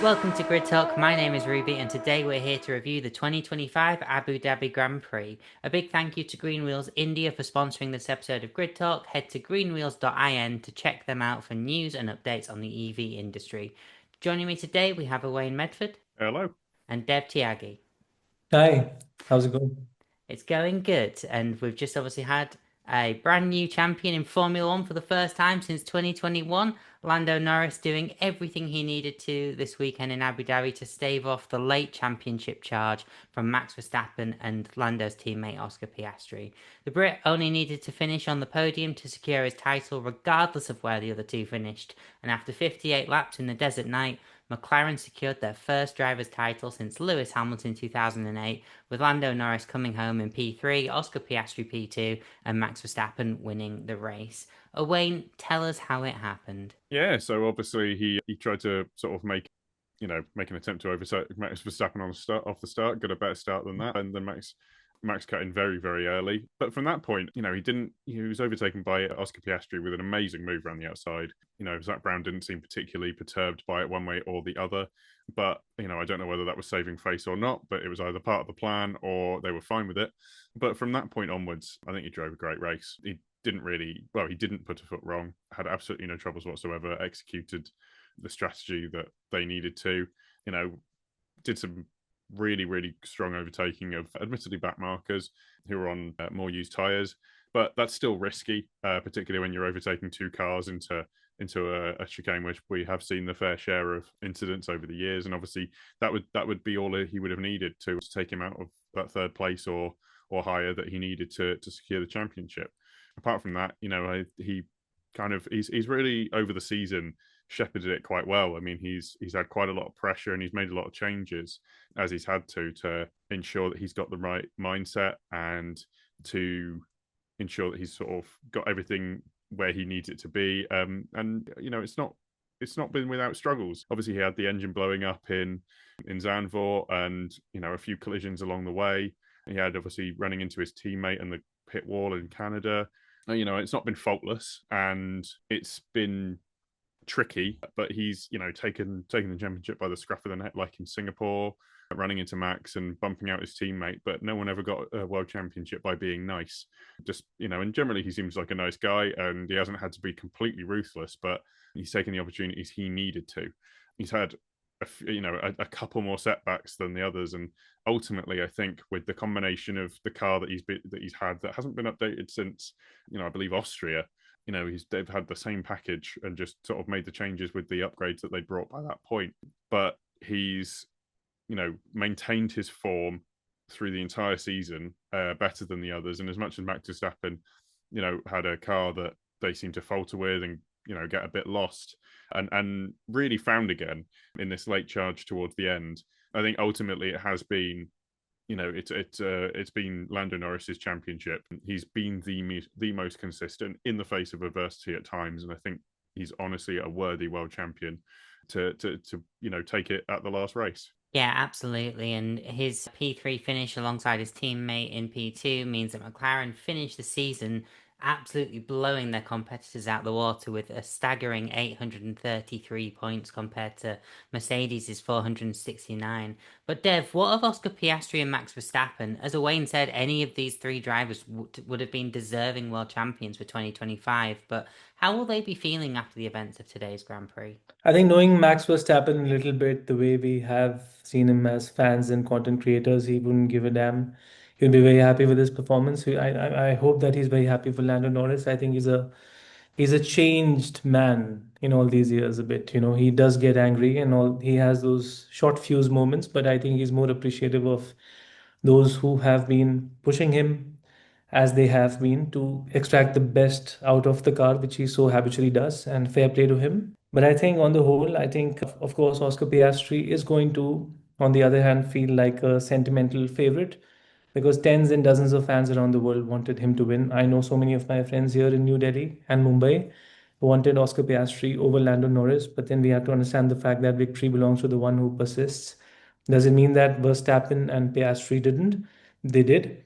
Welcome to Grid Talk. My name is Ruby, and today we're here to review the 2025 Abu Dhabi Grand Prix. A big thank you to Green Wheels India for sponsoring this episode of Grid Talk. Head to greenwheels.in to check them out for news and updates on the EV industry. Joining me today, we have Owain Medford. Hello. And Dev Tyagi. Hi, how's it going? It's going good, and we've just obviously had a brand new champion in Formula One for the first time since 2021. Lando Norris doing everything he needed to this weekend in Abu Dhabi to stave off the late championship charge from Max Verstappen and Lando's teammate Oscar Piastri. The Brit only needed to finish on the podium to secure his title regardless of where the other two finished, and after 58 laps in the desert night, McLaren secured their first driver's title since Lewis Hamilton in 2008, with Lando Norris coming home in P3, Oscar Piastri P2, and Max Verstappen winning the race. Owain, tell us how it happened. Yeah, so obviously he tried to sort of make an attempt to overtake Max Verstappen off the start, get a better start than that, and then Max cut in very, very early. But from that point, he was overtaken by Oscar Piastri with an amazing move around the outside. Zach Brown didn't seem particularly perturbed by it one way or the other. But, I don't know whether that was saving face or not, but it was either part of the plan or they were fine with it. But from that point onwards, I think he drove a great race. He didn't put a foot wrong, had absolutely no troubles whatsoever, executed the strategy that they needed to, did some really, really strong overtaking of admittedly back markers who were on more used tyres. But that's still risky, particularly when you're overtaking two cars into a chicane, which we have seen the fair share of incidents over the years. And obviously that would be all he would have needed to take him out of that third place or higher that he needed to secure the championship. Apart from that, he's really over the season shepherded it quite well. I mean, he's had quite a lot of pressure and he's made a lot of changes as he's had to ensure that he's got the right mindset and to ensure that he's sort of got everything where he needs it to be. It's not been without struggles. Obviously, he had the engine blowing up in Zandvoort and a few collisions along the way. He had obviously running into his teammate and the pit wall in Canada. It's not been faultless and it's been tricky, but he's taken the championship by the scruff of the neck, like in Singapore, running into Max and bumping out his teammate. But no one ever got a world championship by being nice. Just and generally he seems like a nice guy, and he hasn't had to be completely ruthless, but he's taken the opportunities he needed to. He's had a couple more setbacks than the others, and ultimately, I think with the combination of the car that he's had that hasn't been updated since I believe Austria. They've had the same package and just sort of made the changes with the upgrades that they brought by that point. But he's, maintained his form through the entire season better than the others. And as much as Max Verstappen, had a car that they seem to falter with and, get a bit lost and really found again in this late charge towards the end. I think ultimately it has been it's been Lando Norris's championship. He's been the most consistent in the face of adversity at times, and I think he's honestly a worthy world champion to take it at the last race. Yeah, absolutely. And his P3 finish alongside his teammate in P2 means that McLaren finished the season absolutely blowing their competitors out the water with a staggering 833 points compared to Mercedes' 469. But Dev, what of Oscar Piastri and Max Verstappen? As Owain said, any of these three drivers would have been deserving world champions for 2025, but how will they be feeling after the events of today's Grand Prix? I think knowing Max Verstappen a little bit, the way we have seen him as fans and content creators, he wouldn't give a damn. He'll be very happy with his performance. I hope that he's very happy for Lando Norris. I think he's a changed man in all these years a bit. He does get angry and all. He has those short fuse moments, but I think he's more appreciative of those who have been pushing him as they have been to extract the best out of the car, which he so habitually does, and fair play to him. But I think on the whole, I think, of course, Oscar Piastri is going to, on the other hand, feel like a sentimental favorite because tens and dozens of fans around the world wanted him to win. I know so many of my friends here in New Delhi and Mumbai wanted Oscar Piastri over Lando Norris, but then we have to understand the fact that victory belongs to the one who persists. Does it mean that Verstappen and Piastri didn't? They did.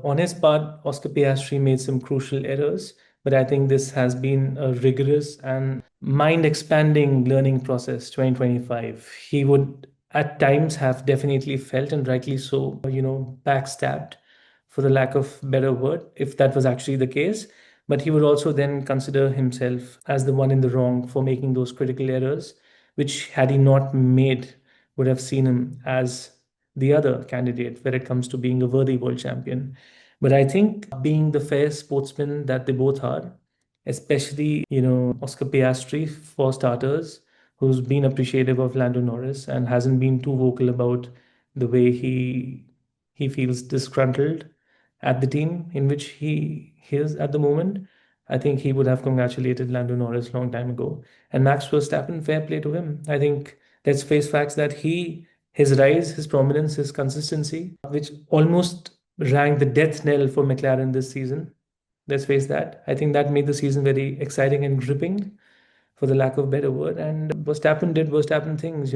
On his part, Oscar Piastri made some crucial errors, But I think this has been a rigorous and mind-expanding learning process, 2025. He would at times have definitely felt, and rightly so, backstabbed, for the lack of better word, if that was actually the case. But he would also then consider himself as the one in the wrong for making those critical errors, which had he not made, would have seen him as the other candidate when it comes to being a worthy world champion. But I think being the fair sportsman that they both are, especially, Oscar Piastri, for starters, who's been appreciative of Lando Norris and hasn't been too vocal about the way he feels disgruntled at the team in which he is at the moment. I think he would have congratulated Lando Norris long time ago. And Max Verstappen, fair play to him. I think let's face facts that his rise, his prominence, his consistency, which almost rang the death knell for McLaren this season. Let's face that. I think that made the season very exciting and gripping, for the lack of better word. And Verstappen did Verstappen things.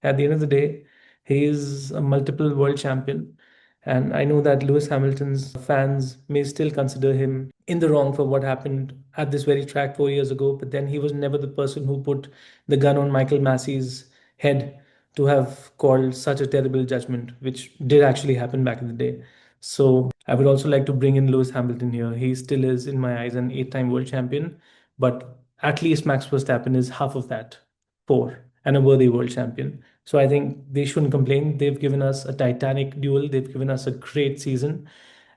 At the end of the day, he is a multiple world champion. And I know that Lewis Hamilton's fans may still consider him in the wrong for what happened at this very track 4 years ago. But then he was never the person who put the gun on Michael Massey's head to have called such a terrible judgment, which did actually happen back in the day. So I would also like to bring in Lewis Hamilton here. He still is, in my eyes, an 8-time world champion. But at least Max Verstappen is half of that, four, and a worthy world champion. So I think they shouldn't complain. They've given us a titanic duel. They've given us a great season.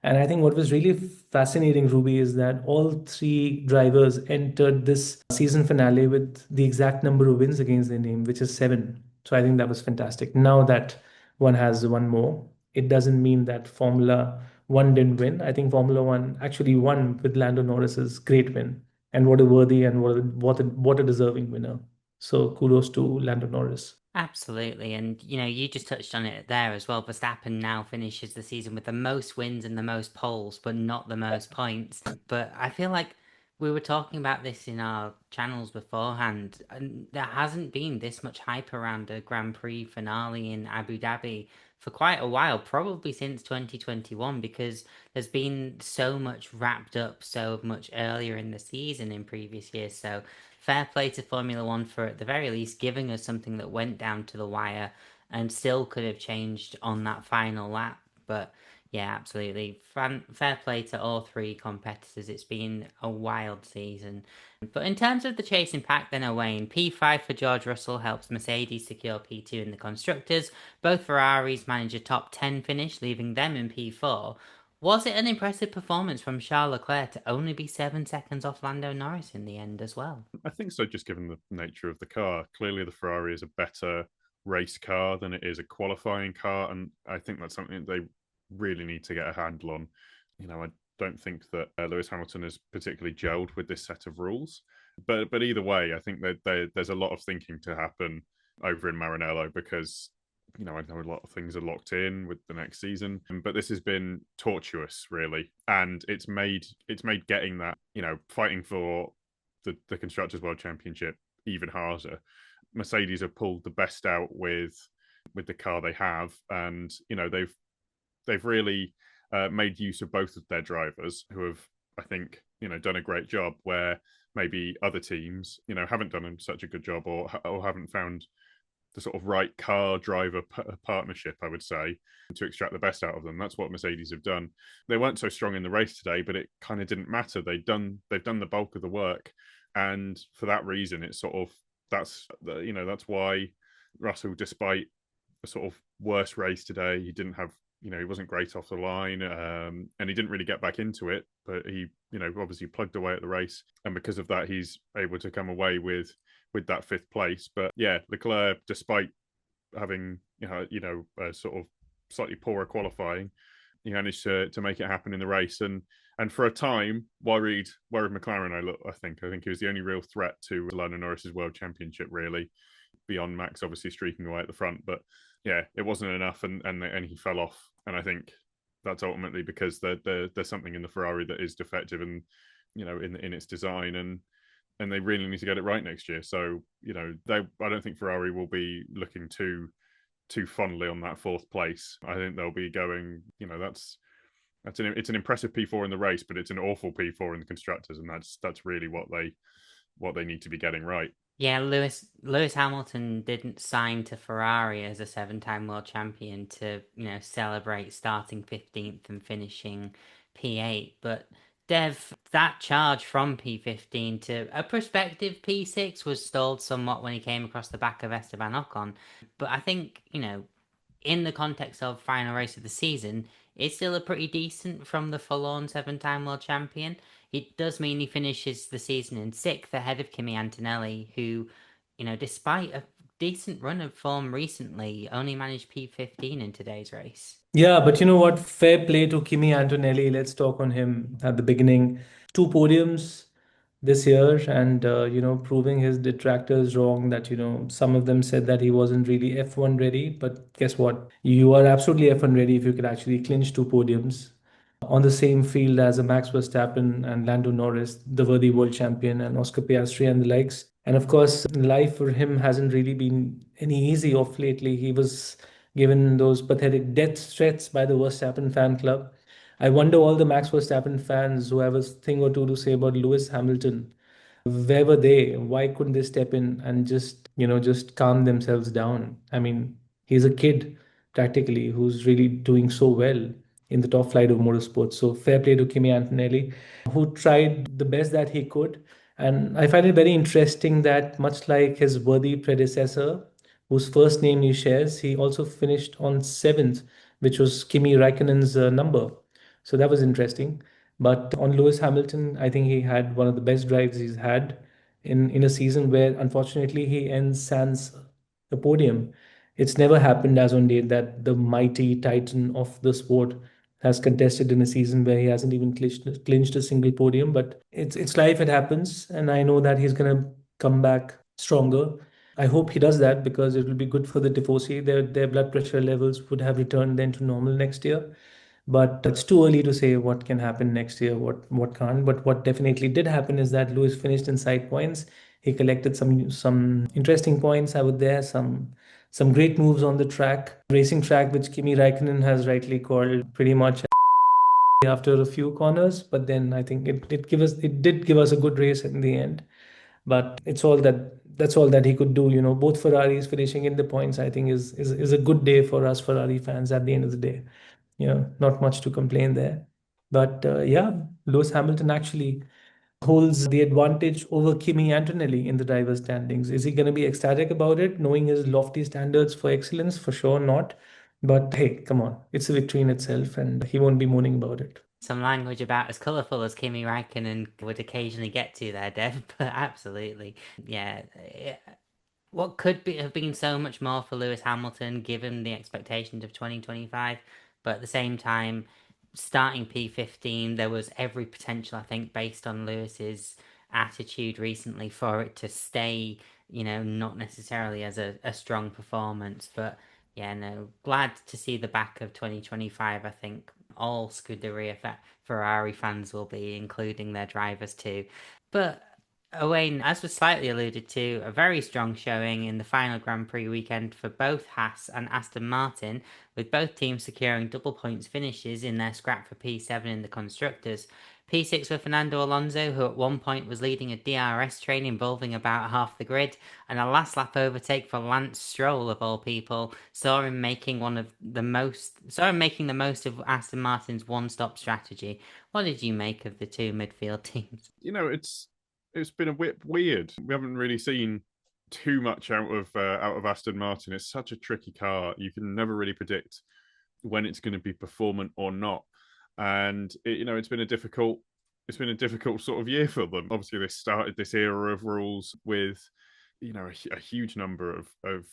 And I think what was really fascinating, Ruby, is that all three drivers entered this season finale with the exact number of wins against their name, which is 7. So I think that was fantastic. Now that one has one more, it doesn't mean that Formula One didn't win. I think Formula One actually won with Lando Norris's great win, and what a worthy and what a deserving winner. So kudos to Lando Norris. Absolutely, and you just touched on it there as well. Verstappen now finishes the season with the most wins and the most poles, but not the most points. But I feel like we were talking about this in our channels beforehand, and there hasn't been this much hype around a Grand Prix finale in Abu Dhabi for quite a while, probably since 2021, because there's been so much wrapped up so much earlier in the season in previous years. So fair play to Formula One for at the very least giving us something that went down to the wire and still could have changed on that final lap. But yeah, absolutely. Fair play to all three competitors. It's been a wild season. But in terms of the chasing pack, then Owain, P5 for George Russell helps Mercedes secure P2 in the Constructors. Both Ferraris manage a top 10 finish, leaving them in P4. Was it an impressive performance from Charles Leclerc to only be 7 seconds off Lando Norris in the end as well? I think so, just given the nature of the car. Clearly, the Ferrari is a better race car than it is a qualifying car, and I think that's something that they really need to get a handle on. I don't think that Lewis Hamilton is particularly gelled with this set of rules, but either way, I think that there's a lot of thinking to happen over in Maranello, because I know a lot of things are locked in with the next season, but this has been tortuous, really, and it's made getting that, fighting for the Constructors' World Championship even harder. Mercedes have pulled the best out with the car they have, and they've really made use of both of their drivers, who have, I think, done a great job, where maybe other teams haven't done such a good job, or haven't found the sort of right car driver partnership, I would say, to extract the best out of them. That's what Mercedes have done. They weren't so strong in the race today, but it kind of didn't matter. They've done the bulk of the work, and for that reason, it's sort of that's why Russell, despite a sort of worse race today, he didn't have he wasn't great off the line, and he didn't really get back into it, but he obviously plugged away at the race, and because of that, he's able to come away with that fifth place. But yeah, Leclerc, despite having a sort of slightly poorer qualifying, he managed to make it happen in the race, and for a time worried McLaren. I think he was the only real threat to Lando Norris's world championship, really, beyond Max obviously streaking away at the front. But yeah, it wasn't enough, and he fell off. And I think that's ultimately because there's something in the Ferrari that is defective, and in its design, and they really need to get it right next year. So I don't think Ferrari will be looking too fondly on that fourth place. I think they'll be going, it's an impressive P4 in the race, but it's an awful P4 in the constructors, and that's really what they need to be getting right. Yeah, Lewis Hamilton didn't sign to Ferrari as a seven-time world champion to, celebrate starting 15th and finishing P8. But Dev, that charge from P15 to a prospective P6 was stalled somewhat when he came across the back of Esteban Ocon. But I think, in the context of final race of the season, it's still a pretty decent from the forlorn seven-time world champion. It does mean he finishes the season in sixth ahead of Kimi Antonelli, who, despite a decent run of form recently, only managed P15 in today's race. Yeah, but you know what? Fair play to Kimi Antonelli. Let's talk on him at the beginning. Two podiums this year, and proving his detractors wrong that some of them said that he wasn't really F1 ready. But guess what? You are absolutely F1 ready if you could actually clinch two podiums on the same field as a Max Verstappen and Lando Norris, the worthy world champion, and Oscar Piastri and the likes. And of course, life for him hasn't really been any easy off lately. He was given those pathetic death threats by the Verstappen fan club. I wonder all the Max Verstappen fans who have a thing or two to say about Lewis Hamilton, where were they? Why couldn't they step in and just calm themselves down? I mean, he's a kid practically who's really doing so well in the top flight of motorsports. So fair play to Kimi Antonelli, who tried the best that he could. And I find it very interesting that much like his worthy predecessor, whose first name he shares, he also finished on seventh, which was Kimi Raikkonen's number. So that was interesting. But on Lewis Hamilton, I think he had one of the best drives he's had in a season where unfortunately he ends sans the podium. It's never happened as on date that the mighty titan of the sport has contested in a season where he hasn't even clinched a single podium. But it's life, it happens, and I know that he's gonna come back stronger. I hope he does that because it will be good for the Tifosi. Their blood pressure levels would have returned then to normal next year. But it's too early to say what can happen next year, what can't. But what definitely did happen is that Lewis finished in side points. He collected some interesting points out there, some great moves on the track, racing track, which Kimi Raikkonen has rightly called pretty much after a few corners. But then I think it did give us a good race in the end. But that's all that he could do. Both Ferraris finishing in the points, I think, is a good day for us Ferrari fans at the end of the day. Not much to complain there. But yeah, Lewis Hamilton actually holds the advantage over Kimi Antonelli in the driver's standings. Is he going to be ecstatic about it, knowing his lofty standards for excellence? For sure not. But hey, come on, it's a victory in itself, and he won't be moaning about it. Some language about as colourful as Kimi Raikkonen would occasionally get to there, Dev, but absolutely. Yeah. What could have been so much more for Lewis Hamilton given the expectations of 2025, but at the same time, starting P15, there was every potential, I think, based on Lewis's attitude recently for it to stay, not necessarily as a strong performance, but yeah, no, glad to see the back of 2025. I think all Scuderia Ferrari fans will be, including their drivers too. But Owain, as was slightly alluded to, a very strong showing in the final Grand Prix weekend for both Haas and Aston Martin, with both teams securing double points finishes in their scrap for P7 in the Constructors. P6 for Fernando Alonso, who at one point was leading a DRS train involving about half the grid, and a last lap overtake for Lance Stroll of all people saw him making the most of Aston Martin's one-stop strategy. What did you make of the two midfield teams? It's been a bit weird. We haven't really seen too much out of Aston Martin. It's such a tricky car. You can never really predict when it's going to be performant or not. And it's been a difficult sort of year for them. Obviously, they started this era of rules with a huge number of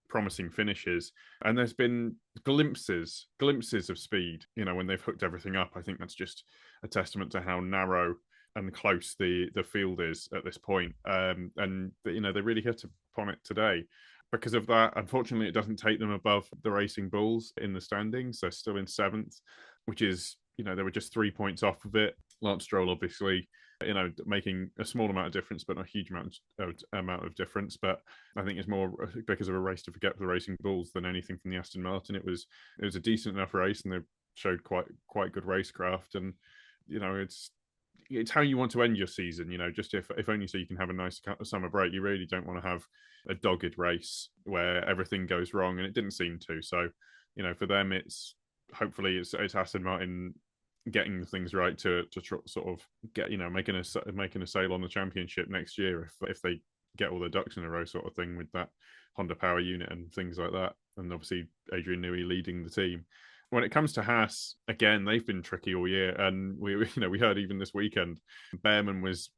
promising finishes, and there's been glimpses of speed. When they've hooked everything up, I think that's just a testament to how narrow and close the field is at this point. And they really hit upon it today. Because of that, unfortunately, it doesn't take them above the Racing Bulls in the standings. They're still in seventh, which is, they were just 3 points off of it. Lance Stroll, obviously, making a small amount of difference, but not a huge amount of difference. But I think it's more because of a race to forget for the Racing Bulls than anything from the Aston Martin. It was a decent enough race, and showed quite good racecraft, and it's how you want to end your season. Just if only so you can have a nice summer break. You really don't want to have a dogged race where everything goes wrong, and it didn't seem to. So, for them, hopefully it's Aston Martin getting things right to sort of get making a sail on the championship next year if they get all the ducks in a row, sort of thing, with that Honda power unit and things like that, and obviously Adrian Newey leading the team. When it comes to Haas, again, they've been tricky all year, and we heard even this weekend, Behrman was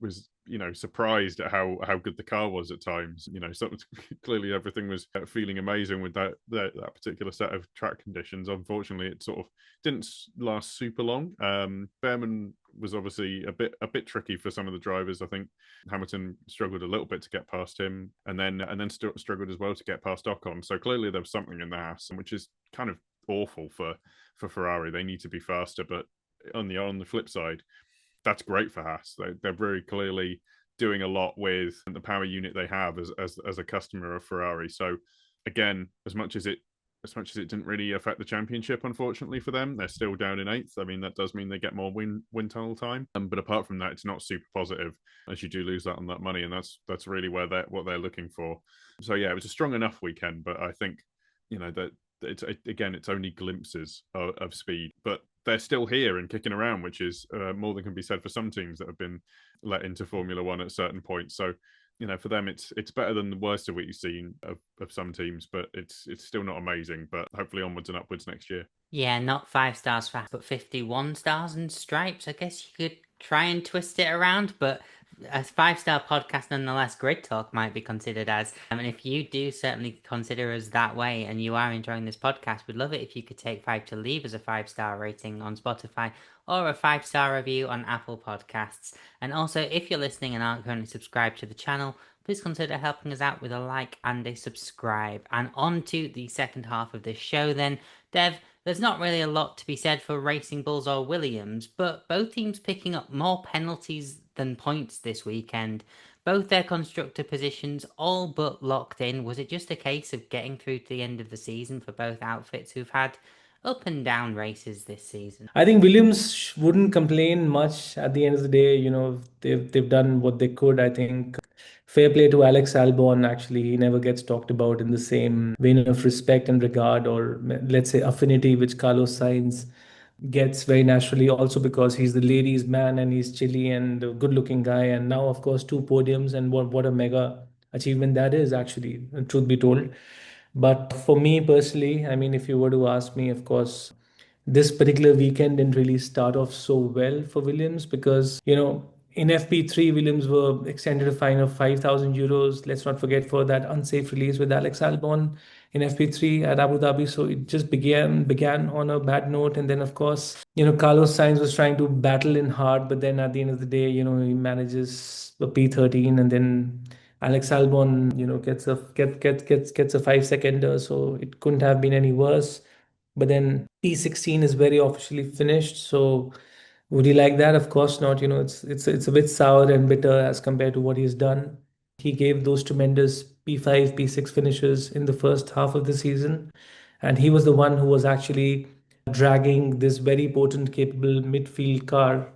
surprised at how good the car was at times. So clearly everything was feeling amazing with that particular set of track conditions. Unfortunately, it sort of didn't last super long. Behrman was obviously a bit tricky for some of the drivers. I think Hamilton struggled a little bit to get past him, and then struggled as well to get past Ocon. So clearly there was something in the Haas, which is kind of awful for Ferrari. They need to be faster, but on the flip side, that's great for Haas. They're very clearly doing a lot with the power unit they have as a customer of Ferrari. So again, as much as it didn't really affect the championship, unfortunately for them, they're still down in eighth. I mean, that does mean they get more wind tunnel time, but apart from that, it's not super positive, as you do lose that on that money, and that's really what they're looking for. So yeah, it was a strong enough weekend, but I think that it's only glimpses of speed, but they're still here and kicking around, which is more than can be said for some teams that have been let into Formula One at certain points. So for them, it's better than the worst of what you've seen of some teams, but it's still not amazing. But hopefully onwards and upwards next year. Yeah, not 5 stars for Haas, but 51 stars and stripes. I guess you could try and twist it around, but a 5-star podcast nonetheless. Grid Talk might be considered as. And if you do certainly consider us that way and you are enjoying this podcast, we'd love it if you could take 5 to leave us a 5-star rating on Spotify or a 5-star review on Apple Podcasts. And also, if you're listening and aren't currently subscribed to the channel, please consider helping us out with a like and a subscribe. And on to the second half of this show then. Dev, there's not really a lot to be said for Racing Bulls or Williams, but both teams picking up more penalties than points this weekend. Both their constructor positions all but locked in. Was it just a case of getting through to the end of the season for both outfits who've had up and down races this season? I think Williams wouldn't complain much at the end of the day. They've done what they could. I think fair play to Alex Albon. Actually, he never gets talked about in the same vein of respect and regard, or let's say affinity, which Carlos Sainz gets very naturally, also because he's the ladies' man and he's chilly and a good-looking guy. And now, of course, 2 podiums, and what a mega achievement that is, actually, truth be told. But for me personally, I mean, if you were to ask me, of course, this particular weekend didn't really start off so well for Williams because, in FP3, Williams were extended a fine of 5,000 euros. Let's not forget for that unsafe release with Alex Albon in FP3 at Abu Dhabi. So it just began on a bad note. And then, of course, Carlos Sainz was trying to battle in hard, but then at the end of the day, he manages a P13, and then Alex Albon, gets a 5-seconder. So it couldn't have been any worse. But then P16 is very officially finished. So would he like that? Of course not. It's a bit sour and bitter as compared to what he's done. He gave those tremendous P5, P6 finishes in the first half of the season, and he was the one who was actually dragging this very potent, capable midfield car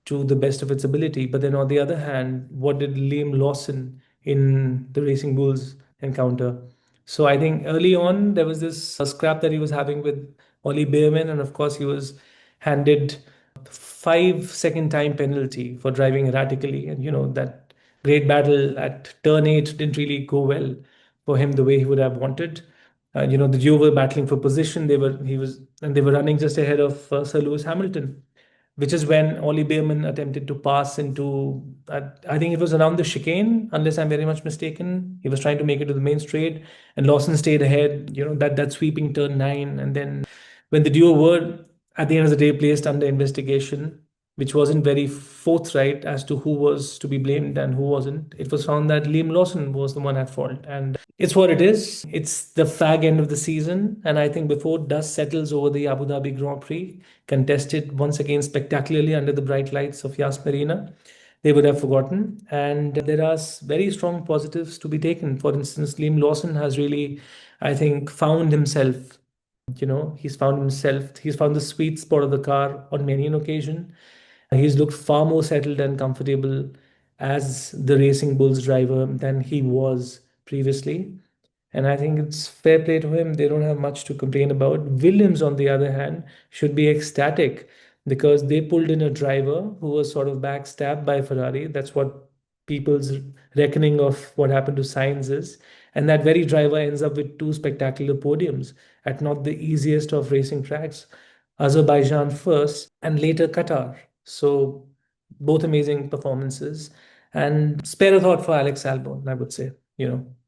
to the best of its ability. But then on the other hand, what did Liam Lawson in the Racing Bulls encounter? So I think early on there was this scrap that he was having with Ollie Behrman, and of course he was handed 5-second time penalty for driving erratically, and that great battle at turn 8 didn't really go well for him the way he would have wanted. The duo were battling for position. They were running just ahead of Sir Lewis Hamilton, which is when Ollie Behrman attempted to pass into, I think it was around the chicane, unless I'm very much mistaken. He was trying to make it to the main straight, and Lawson stayed ahead, that sweeping turn 9. And then when the duo were, at the end of the day, placed under investigation, which wasn't very forthright as to who was to be blamed and who wasn't, it was found that Liam Lawson was the one at fault. And it's what it is. It's the fag end of the season. And I think before dust settles over the Abu Dhabi Grand Prix, contested once again spectacularly under the bright lights of Yas Marina, they would have forgotten. And there are very strong positives to be taken. For instance, Liam Lawson has really, I think, found himself He's found himself, he's found the sweet spot of the car on many an occasion. He's looked far more settled and comfortable as the Racing Bulls driver than he was previously. And I think it's fair play to him. They don't have much to complain about. Williams, on the other hand, should be ecstatic because they pulled in a driver who was sort of backstabbed by Ferrari. That's what people's reckoning of what happened to Sainz is. And that very driver ends up with two spectacular podiums at not the easiest of racing tracks, Azerbaijan first and later Qatar. So both amazing performances. And spare a thought for Alex Albon, I would say,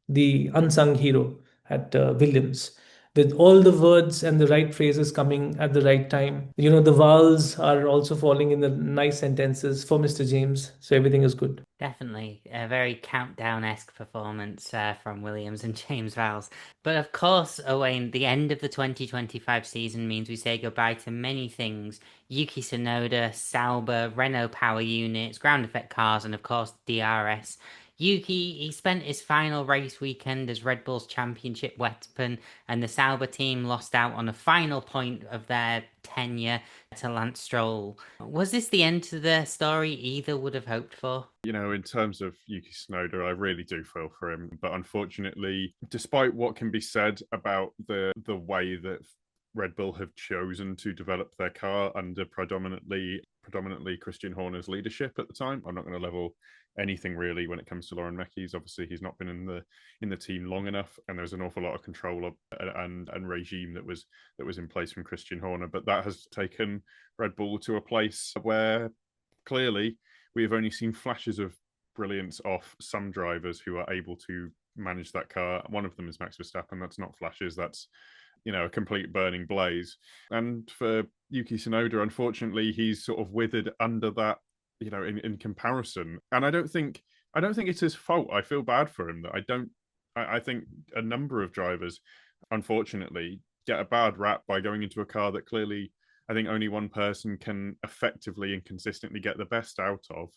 the unsung hero at Williams. With all the words and the right phrases coming at the right time. The vowels are also falling in the nice sentences for Mr. James. So everything is good. Definitely a very countdown-esque performance from Williams and James Vowles. But of course, Owain, the end of the 2025 season means we say goodbye to many things. Yuki Tsunoda, Sauber, Renault power units, ground effect cars, and of course DRS. Yuki, he spent his final race weekend as Red Bull's championship weapon, and the Sauber team lost out on a final point of their tenure to Lance Stroll. Was this the end to the story either would have hoped for? In terms of Yuki Tsunoda, I really do feel for him. But unfortunately, despite what can be said about the way that Red Bull have chosen to develop their car under predominantly Christian Horner's leadership at the time, I'm not going to level anything really when it comes to Lauren Mechis. Obviously, he's not been in the team long enough, and there's an awful lot of control and regime that was in place from Christian Horner. But that has taken Red Bull to a place where clearly we have only seen flashes of brilliance off some drivers who are able to manage that car. One of them is Max Verstappen. That's not flashes. That's a complete burning blaze. And for Yuki Tsunoda, unfortunately, he's sort of withered under that, in comparison. And I don't think it's his fault. I feel bad for him that I think a number of drivers, unfortunately, get a bad rap by going into a car that clearly I think only one person can effectively and consistently get the best out of.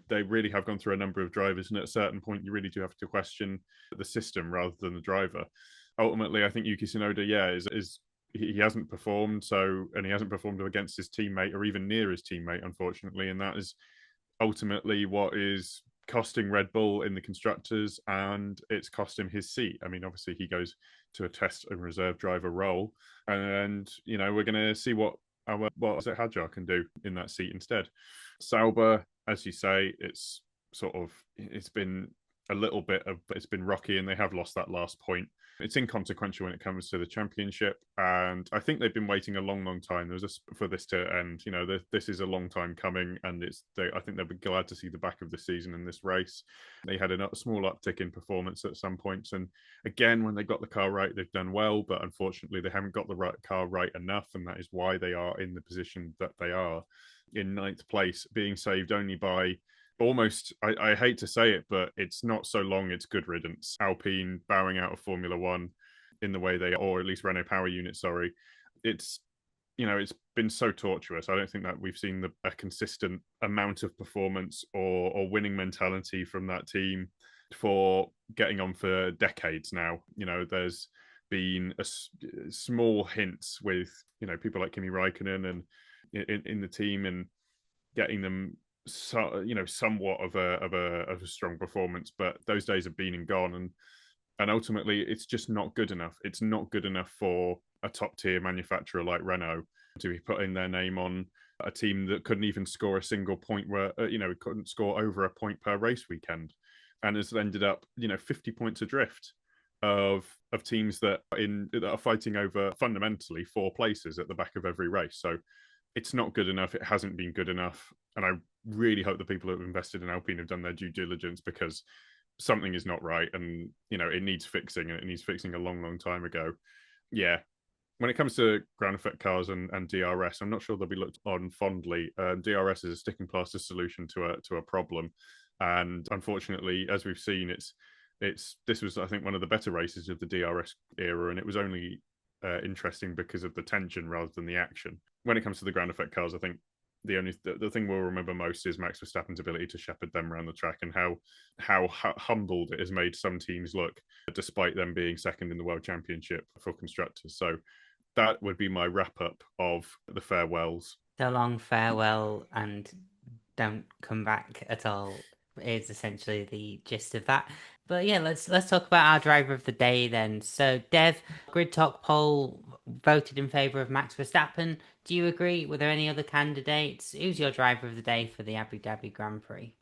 They really have gone through a number of drivers, and at a certain point, you really do have to question the system rather than the driver. Ultimately, I think Yuki Tsunoda, is he hasn't performed, and he hasn't performed against his teammate or even near his teammate, unfortunately, and that is ultimately what is costing Red Bull in the constructors, and it's cost him his seat. I mean, obviously, he goes to a test and reserve driver role, and we're going to see what Hadjar can do in that seat instead. Sauber, as you say, it's been a little bit of, it's been rocky, and they have lost that last point. It's inconsequential when it comes to the championship, and I think they've been waiting a long, long time. For this to end. This is a long time coming, and I think they'll be glad to see the back of the season in this race. They had a small uptick in performance at some points, and again, when they got the car right, they've done well. But unfortunately, they haven't got the right car right enough, and that is why they are in the position that they are, in ninth place, being saved only by almost, I hate to say it, but it's not so long, it's good riddance. Alpine bowing out of Formula One in the way they, or at least Renault Power Unit, sorry. It's been so tortuous. I don't think that we've seen a consistent amount of performance or winning mentality from that team for getting on for decades now. There's been small hints with people like Kimi Räikkönen and in the team, and getting them somewhat of a strong performance, but those days have been and gone, and ultimately it's just not good enough. It's not good enough for a top tier manufacturer like Renault to be putting their name on a team that couldn't even score a single point, where couldn't score over a point per race weekend, and has ended up 50 points adrift of teams that are fighting over fundamentally 4 places at the back of every race. So it's not good enough. It hasn't been good enough. And I really hope the people who have invested in Alpine have done their due diligence, because something is not right, and it needs fixing, and it needs fixing a long, long time ago. Yeah. When it comes to ground effect cars and DRS, I'm not sure they'll be looked on fondly. DRS is a sticking plaster solution to a problem. And unfortunately, as we've seen, this was, I think, one of the better races of the DRS era, and it was only interesting because of the tension rather than the action. When it comes to the ground effect cars, I think the thing we'll remember most is Max Verstappen's ability to shepherd them around the track, and how humbled it has made some teams look, despite them being second in the World Championship for constructors. So that would be my wrap up of the farewells. So long, farewell, and don't come back at all is essentially the gist of that. But yeah, let's talk about our driver of the day then. So Dev, Grid Talk poll voted in favour of Max Verstappen. Do you agree? Were there any other candidates? Who's your driver of the day for the Abu Dhabi Grand Prix?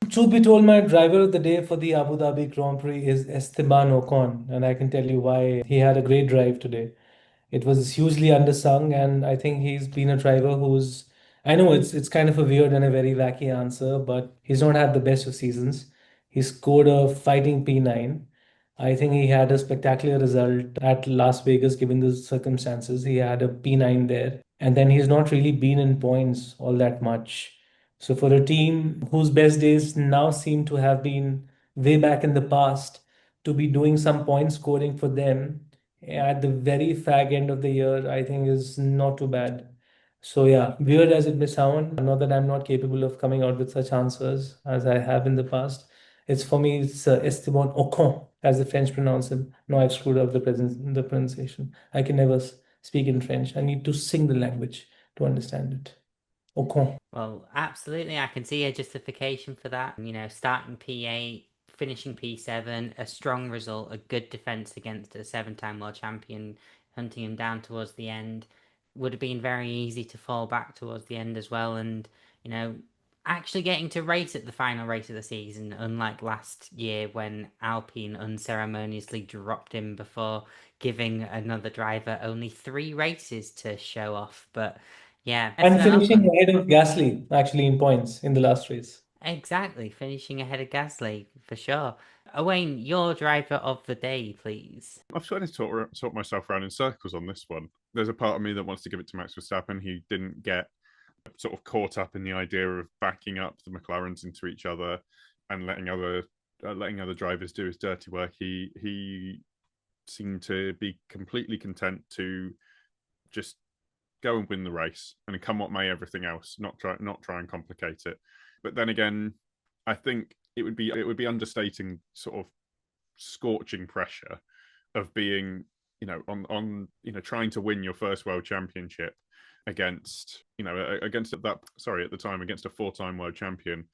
Truth be told, my driver of the day for the Abu Dhabi Grand Prix is Esteban Ocon, and I can tell you why. He had a great drive today. It was hugely undersung, and I think he's been a driver who's. I know it's kind of a weird and a very wacky answer, but he's not had the best of seasons. He scored a fighting P9. I think he had a spectacular result at Las Vegas given the circumstances. He had a P9 there, and then he's not really been in points all that much. So for a team whose best days now seem to have been way back in the past, to be doing some point scoring for them at the very fag end of the year, I think is not too bad. So yeah, weird as it may sound, not that I'm not capable of coming out with such answers as I have in the past. It's for me, it's Esteban Ocon, as the French pronounce him. No, I've screwed up the pronunciation. I can never speak in French. I need to sing the language to understand it. Ocon. Well, absolutely. I can see a justification for that. Starting P8, finishing P7, a strong result, a good defence against a seven-time world champion, hunting him down towards the end. Would have been very easy to fall back towards the end as well. And, actually getting to race at the final race of the season, unlike last year when Alpine unceremoniously dropped him before giving another driver only 3 races to show off. But yeah, And Esteban finishing Ocon. ahead of Gasly, actually, in points in the last race. Exactly, finishing ahead of Gasly for sure. Owain, your driver of the day, please. I've tried to talk myself around in circles on this one. There's a part of me that wants to give it to Max Verstappen. He didn't get sort of caught up in the idea of backing up the McLarens into each other and letting other drivers do his dirty work. He seemed to be completely content to just go and win the race and come what may, everything else, not try and complicate it. But then again, I think it would be understating sort of scorching pressure of being on trying to win your first world championship against against at the time against a 4-time world champion,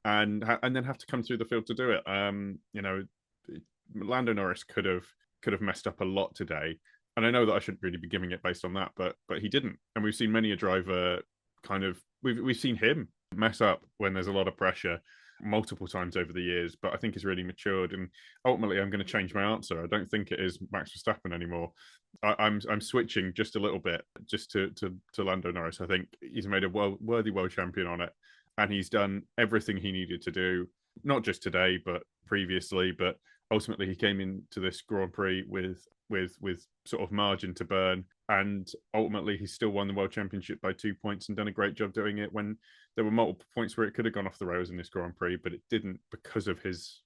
and then have to come through the field to do it. Lando Norris could have messed up a lot today, and I know that I shouldn't really be giving it based on that, but he didn't. And we've seen many a driver we've seen him mess up when there's a lot of pressure multiple times over the years, but I think he's really matured. And ultimately, I'm going to change my answer. I don't think it is Max Verstappen anymore. I'm switching just a little bit, just to Lando Norris. I think he's made a worthy world champion on it, and he's done everything he needed to do, not just today, but previously. But ultimately, he came into this Grand Prix with sort of margin to burn, and ultimately he still won the world championship by 2 points and done a great job doing it when there were multiple points where it could have gone off the rails in this Grand Prix, but it didn't because of his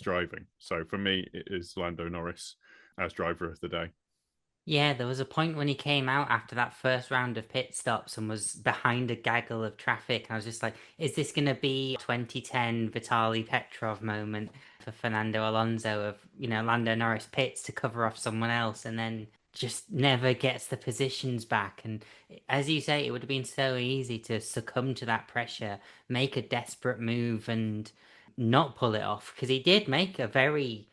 driving. So for me, it is Lando Norris as driver of the day. Yeah, there was a point when he came out after that first round of pit stops and was behind a gaggle of traffic. I was just like, is this going to be 2010 Vitaly Petrov moment for Fernando Alonso of, Lando Norris pits to cover off someone else and then just never gets the positions back? And as you say, it would have been so easy to succumb to that pressure, make a desperate move and not pull it off, because he did make a very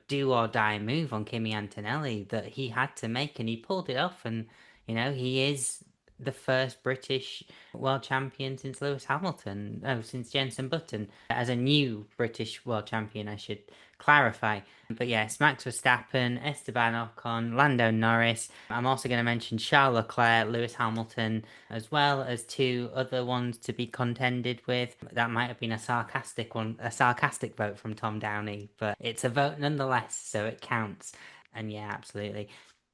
do or die move on Kimi Antonelli that he had to make, and he pulled it off. And, he is the first British world champion since Lewis Hamilton, since Jenson Button, as a new British world champion, I should clarify. But yes, Max Verstappen, Esteban Ocon, Lando Norris. I'm also going to mention Charles Leclerc, Lewis Hamilton, as well as 2 other ones to be contended with. That might have been a sarcastic vote from Tom Downey, but it's a vote nonetheless, so it counts. And yeah, absolutely.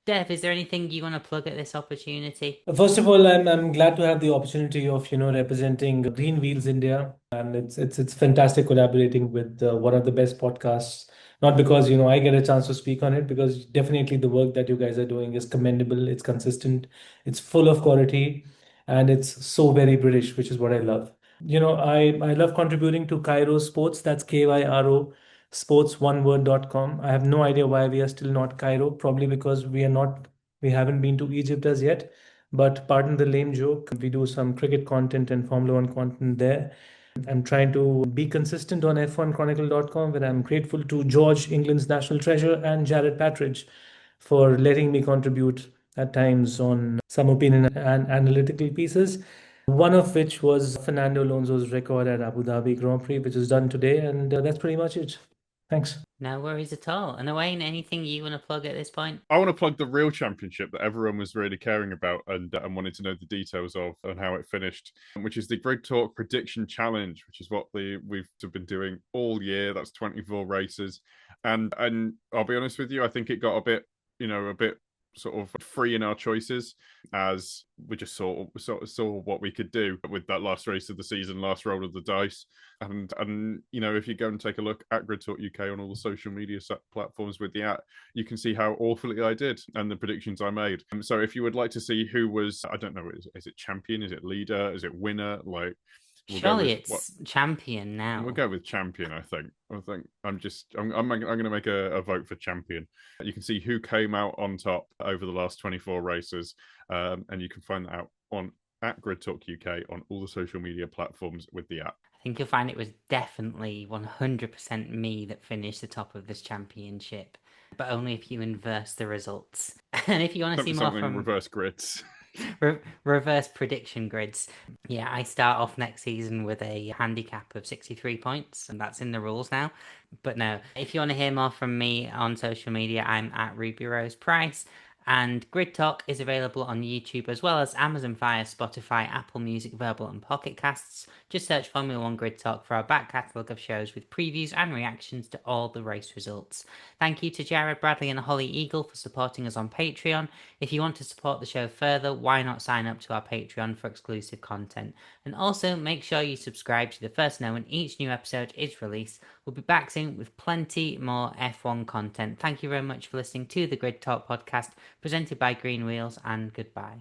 Dev, is there anything you want to plug at this opportunity? First of all, I'm glad to have the opportunity of representing Green Wheels India, and it's fantastic collaborating with one of the best podcasts. Not because I get a chance to speak on it, because definitely the work that you guys are doing is commendable. It's consistent. It's full of quality. and it's so very British, which is what I love. I love contributing to Cairo Sports. That's Kyro sports one word.com. I have no idea why we are still not Cairo, probably because we haven't been to Egypt as yet. But pardon the lame joke, we do some cricket content and Formula One content there. I'm trying to be consistent on F1chronicle.com, where I'm grateful to George, England's national treasure, and Jared Patridge for letting me contribute at times on some opinion and analytical pieces. One of which was Fernando Alonso's record at Abu Dhabi Grand Prix, which is done today, and that's pretty much it. Thanks. No worries at all. And Owain, anything you want to plug at this point? I want to plug the real championship that everyone was really caring about and wanted to know the details of and how it finished, which is the Grid Talk Prediction Challenge, which is what we've been doing all year. That's 24 races, and I'll be honest with you, I think it got a bit sort of free in our choices, as we just saw what we could do with that last race of the season, last roll of the dice. And if you go and take a look at Grid Talk UK on all the social media platforms with the app, you can see how awfully I did and the predictions I made. So if you would like to see who was, I don't know, is it champion, is it leader, is it winner, like, surely it's champion now. We'll go with champion. I think I'm going to make a vote for champion. You can see who came out on top over the last 24 races, and you can find that out on at Grid Talk UK on all the social media platforms with the app. I think you'll find it was definitely 100% me that finished the top of this championship, but only if you inverse the results. And if you want to see more from reverse grids. Reverse prediction grids. Yeah, I start off next season with a handicap of 63 points, and that's in the rules now. But no, if you want to hear more from me on social media, I'm at Ruby Rose Price. And Grid Talk is available on YouTube as well as Amazon Fire, Spotify, Apple Music, Verbal and Pocket Casts. Just search Formula One Grid Talk for our back catalogue of shows with previews and reactions to all the race results. Thank you to Jared Bradley and Holly Eagle for supporting us on Patreon. If you want to support the show further, why not sign up to our Patreon for exclusive content? And also make sure you subscribe to the first know when each new episode is released. We'll be back soon with plenty more F1 content. Thank you very much for listening to the Grid Talk podcast, presented by Green Wheels, and goodbye.